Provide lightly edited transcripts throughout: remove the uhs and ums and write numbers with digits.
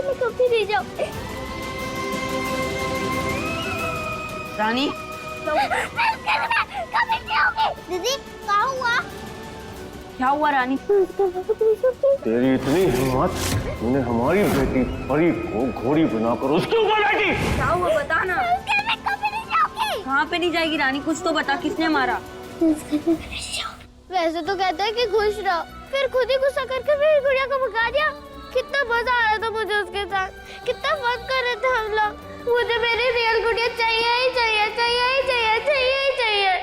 मैं कभी नहीं जाऊँ। रानी कभी नहीं आऊंगी। दीदी क्या हुआ? क्या हुआ रानी? तेरी इतनी हिम्मत, तूने हमारी बेटी परी को घोड़ी बनाकर उसके ऊपर बैठी। क्या हुआ बता ना। मैं कभी नहीं जाऊंगी। कहाँ पे नहीं जाएगी रानी? कुछ तो बता, किसने मारा? वैसे तो कहता है कि खुश रहो, फिर खुद ही गुस्सा करके मेरी गुड़िया को भगा दिया। कितना मजा आ रहा था मुझे उसके साथ, कितना फन कर रहे थे हम लोग। मुझे मेरी रियल गुड़िया चाहिए ही चाहिए, चाहिए ही चाहिए, चाहिए ही चाहिए।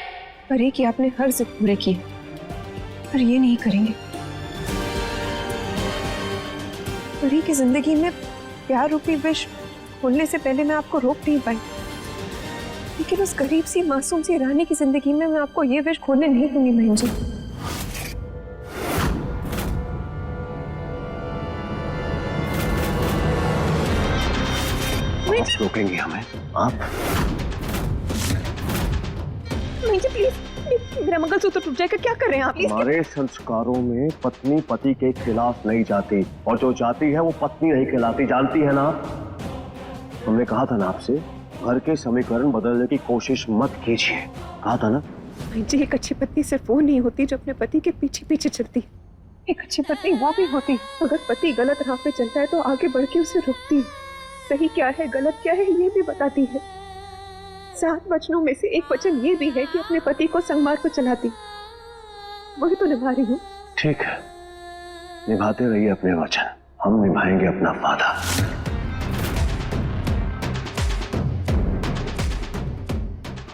परी की आपने हर जिद पूरे की, पर ये नहीं करेंगे। परी की जिंदगी में प्यार रूपी विष खोलने से पहले मैं आपको रोक नहीं पाई, लेकिन उस गरीब सी मासूम सी रानी की जिंदगी में मैं आपको ये विष खोलने नहीं दूंगी बहन जी। आप रोकेंगे हमें? आप? बहन जी प्लीज, मेरा मंगलसूत्र टूट जाएगा, क्या कर रहे हैं आप? हमारे संस्कारों में पत्नी पति के खिलाफ नहीं जाती, और जो जाती है वो पत्नी नहीं कहलाती, जानती है ना? हमने कहा था ना आपसे, घर के समीकरण बदलने की कोशिश मत कीजिए, कहा था ना? बहन जी, एक अच्छी पत्नी सिर्फ वो नहीं होती जो अपने पति के पीछे पीछे चलती, एक अच्छी पत्नी वो भी होती अगर पति गलत राह पे चलता है तो आगे बढ़ के उसे रोकती, सही क्या है गलत क्या है ये भी बताती है। 7 वचनों में से एक वचन ये भी है कि अपने पति को संगमार्ग पर चलाती, वही तो निभा रही हूँ। ठीक है, निभाते रहिए अपने वचन, हम निभाएंगे अपना वादा।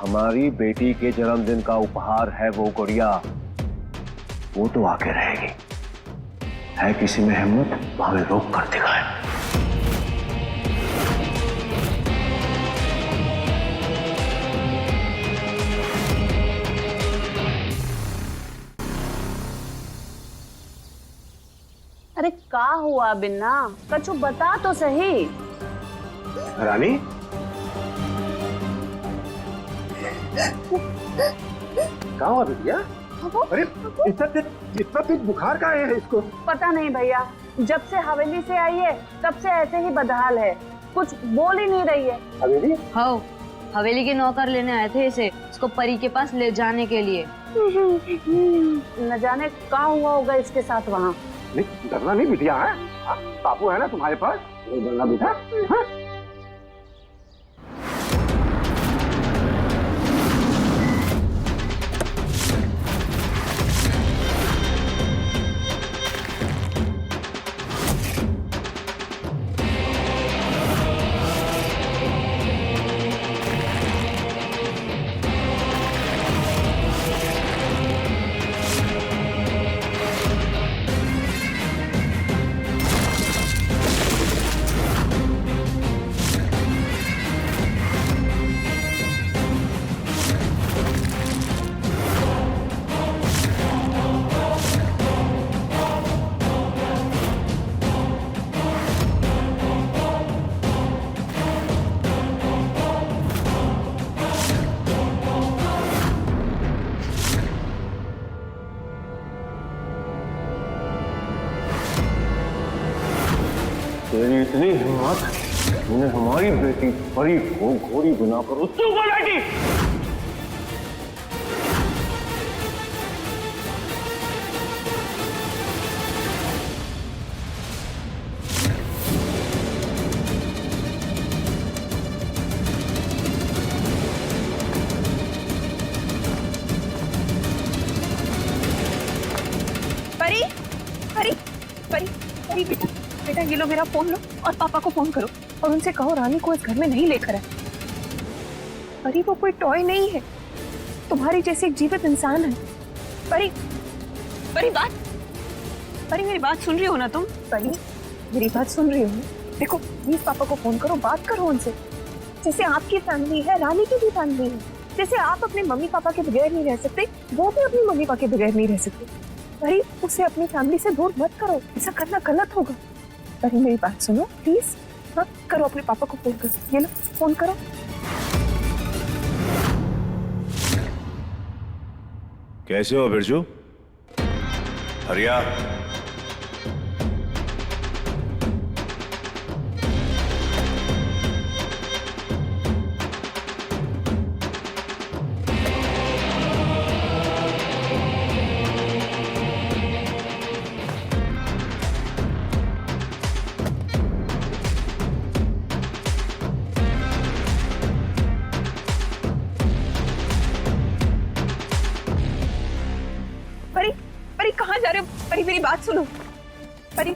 हमारी बेटी के जन्मदिन का उपहार है वो गुड़िया, वो तो आके रहेगी। है किसी में हिम्मत तो हमें रोक कर दिखाए। अरे क्या हुआ बिन्ना? कछु बता तो सही। रानी, क्या हुआ बिटिया? अरे इतना तेज बुखार का है इसको? पता नहीं भैया, जब से हवेली से आई है तब से ऐसे ही बदहाल है, कुछ बोल ही नहीं रही है। हवेली? हाँ, हवेली के नौकर लेने आए थे इसे, इसको परी के पास ले जाने के लिए। न जाने क्या हुआ होगा इसके साथ वहाँ। नहीं, डरना नहीं बिटिया, है बापू है ना तुम्हारे पास, नहीं डरना बेटा। हाँ? तेरी इतनी हिम्मत, तूने हमारी बेटी परी को घोड़ी बनाकर उसके ऊपर बैठी। परी, परी, परी, परी बेटा, बेटा ये लो मेरा फोन लो और पापा को फोन करो और उनसे कहो रानी को इस घर में नहीं लेकर आए। परी वो कोई टॉय नहीं है, तुम्हारी जैसे एक जीवित इंसान है। परी, परी बात, परी मेरी बात सुन रही हो ना तुम? परी मेरी बात सुन रही हो? देखो प्लीज पापा को फोन करो, बात करो उनसे। जैसे आपकी फैमिली है, रानी की भी फैमिली है। जैसे आप अपने मम्मी पापा के बगैर नहीं रह सकते, वो भी अपनी मम्मी पापा के बगैर नहीं रह सकते। परी उसे अपनी फैमिली से दूर मत करो, ऐसा करना गलत होगा। परी मेरी बात सुनो प्लीज। हाँ करो, अपने पापा को फोन करो, ये लो फोन करो। कैसे हो बिरजू? हरिया, परी मेरी बात सुनो, परी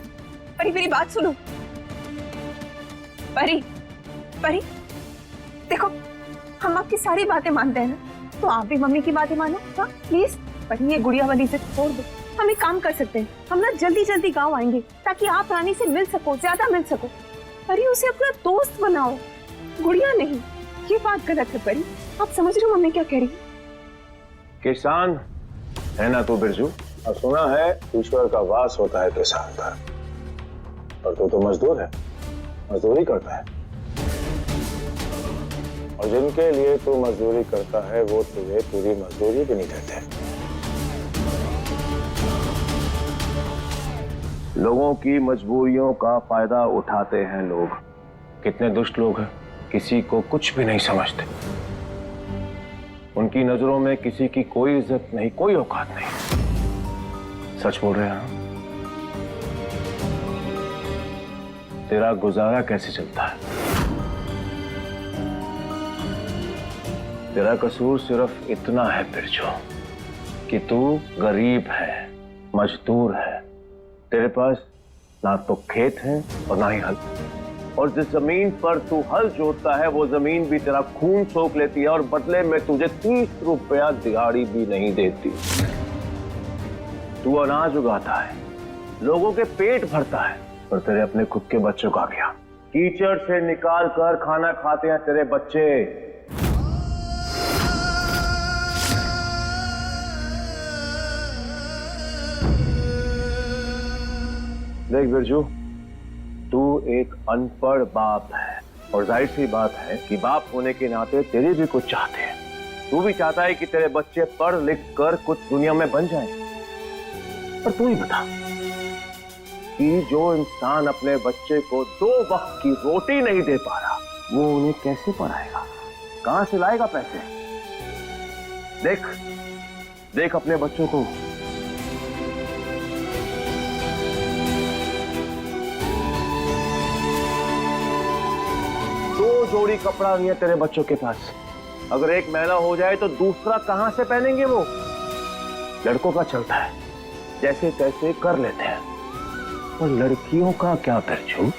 परी मेरी बात सुनो, परी परी देखो, हम आपकी सारी बातें मानते हैं ना, तो आप भी मम्मी की बातें मानो। हाँ प्लीज परी, ये गुड़िया वाली से छोड़ दो। हम एक काम कर सकते हैं, हम ना जल्दी जल्दी गाँव आएंगे ताकि आप रानी से मिल सको, ज्यादा मिल सको। परी उसे अपना दोस्त बनाओ, गुड़िया नहीं। ये बात गलत है परी, आप समझ रहे हो मम्मी क्या कह रही है? किसान है ना तू बिरजू, और सुना है ईश्वर का वास होता है किसान पर, और तू तो मजदूर है, मजदूरी करता है, और जिनके लिए तू मजदूरी करता है वो तुझे पूरी मजदूरी भी नहीं देते। लोगों की मजबूरियों का फायदा उठाते हैं लोग। कितने दुष्ट लोग हैं, किसी को कुछ भी नहीं समझते। उनकी नजरों में किसी की कोई इज्जत नहीं, कोई औकात नहीं। सच बोल रहे हैं। तेरा गुजारा कैसे चलता है? तेरा कसूर सिर्फ इतना है बिरजू कि तू गरीब है, मजदूर है। तेरे पास ना तो खेत है और ना ही हल, और जिस जमीन पर तू हल जोतता है वो जमीन भी तेरा खून सोख लेती है, और बदले में तुझे 30 रुपया दिहाड़ी भी नहीं देती। तू अनाज उगाता है, लोगों के पेट भरता है, पर तेरे अपने खुद के बच्चों का क्या? कीचड़ से निकाल कर खाना खाते हैं तेरे बच्चे। देख बिरजू, तू एक अनपढ़ बाप है, और जाहिर सी बात है कि बाप होने के नाते तेरे भी कुछ चाहते हैं। तू भी चाहता है कि तेरे बच्चे पढ़ लिख कर कुछ दुनिया में बन जाएं। पर तू ही बता कि जो इंसान अपने बच्चे को 2 वक्त की रोटी नहीं दे पा रहा, वो उन्हें कैसे पढ़ाएगा? कहां से लाएगा पैसे? देख देख अपने बच्चों को। दो जोड़ी कपड़ा नहीं है तेरे बच्चों के पास। अगर एक मैला हो जाए तो दूसरा कहां से पहनेंगे वो? लड़कों का चलता है, जैसे तैसे कर लेते हैं, और लड़कियों का क्या बिरजू?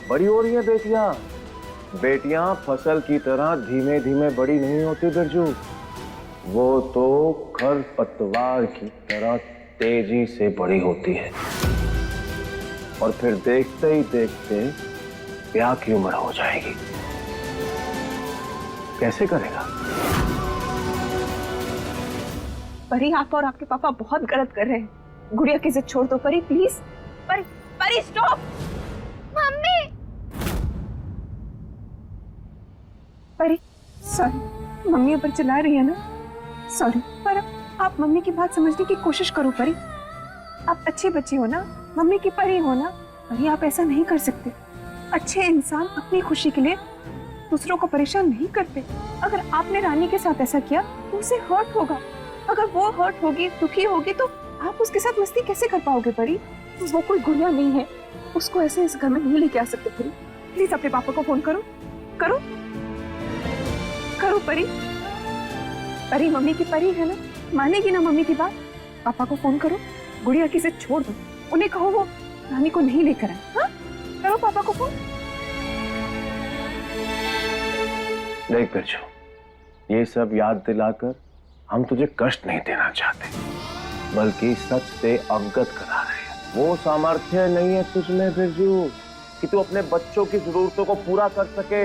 बड़ी हो रही है बेटियां। बेटियां फसल की तरह धीमे धीमे बड़ी नहीं होती बिरजू, वो तो खरपतवार की तरह तेजी से बड़ी होती है, और फिर देखते ही देखते ब्याह की उम्र हो जाएगी। कैसे करेगा? परी आप और आपके पापा बहुत गलत कर रहे हैं। गुड़िया की जिद छोड़ दो परी, प्लीज। परी परी स्टॉप। मम्मी परी सॉरी, मम्मी ऊपर चिल्ला रही है ना, सॉरी। पर आप मम्मी की बात समझने की कोशिश करो परी, आप अच्छी बच्ची हो ना, मम्मी की परी हो ना। परी आप ऐसा नहीं कर सकते। अच्छे इंसान अपनी खुशी के लिए दूसरों को परेशान नहीं करते। अगर आपने रानी के साथ ऐसा किया तो उसे हर्ट होगा। अगर वो हर्ट होगी, दुखी होगी, तो आप उसके साथ मस्ती कैसे कर पाओगे परी? वो कोई गुड़िया नहीं है, उसको ऐसे इस घर में नहीं लेके आ सकते परी। प्लीज अपने पापा को फोन करो, करो करो परी। परी मम्मी की परी है ना, मानेगी ना मम्मी की बात? पापा को फोन करो, गुड़िया की जिद छोड़ दो, उन्हें कहो वो रानी को नहीं लेकर आए। हाँ करो पापा को फोन। देख बिरजू, ये सब याद दिलाकर हम तुझे कष्ट नहीं देना चाहते, बल्कि सच से अवगत करा रहे हैं। वो सामर्थ्य नहीं है तुझमें बिरजू कि तू अपने बच्चों की जरूरतों को पूरा कर सके।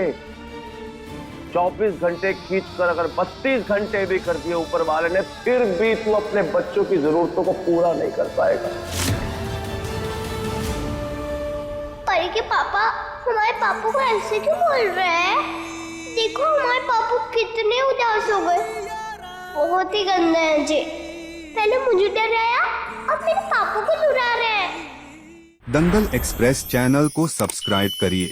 24 घंटे खींचकर अगर 32 घंटे भी कर दिए ऊपर वाले ने, फिर भी तू अपने बच्चों की जरूरतों को पूरा नहीं कर पाएगा। परी के पापा हमारे पापा को ऐसे क्यों बोल रहे हैं? देखो हमारे पापा कितने उदास हो गए। बहुत ही गंदे हैं जी। पहले मुझे डराया और फिर पापा को डरा रहे हैं। दंगल एक्सप्रेस चैनल को सब्सक्राइब करिए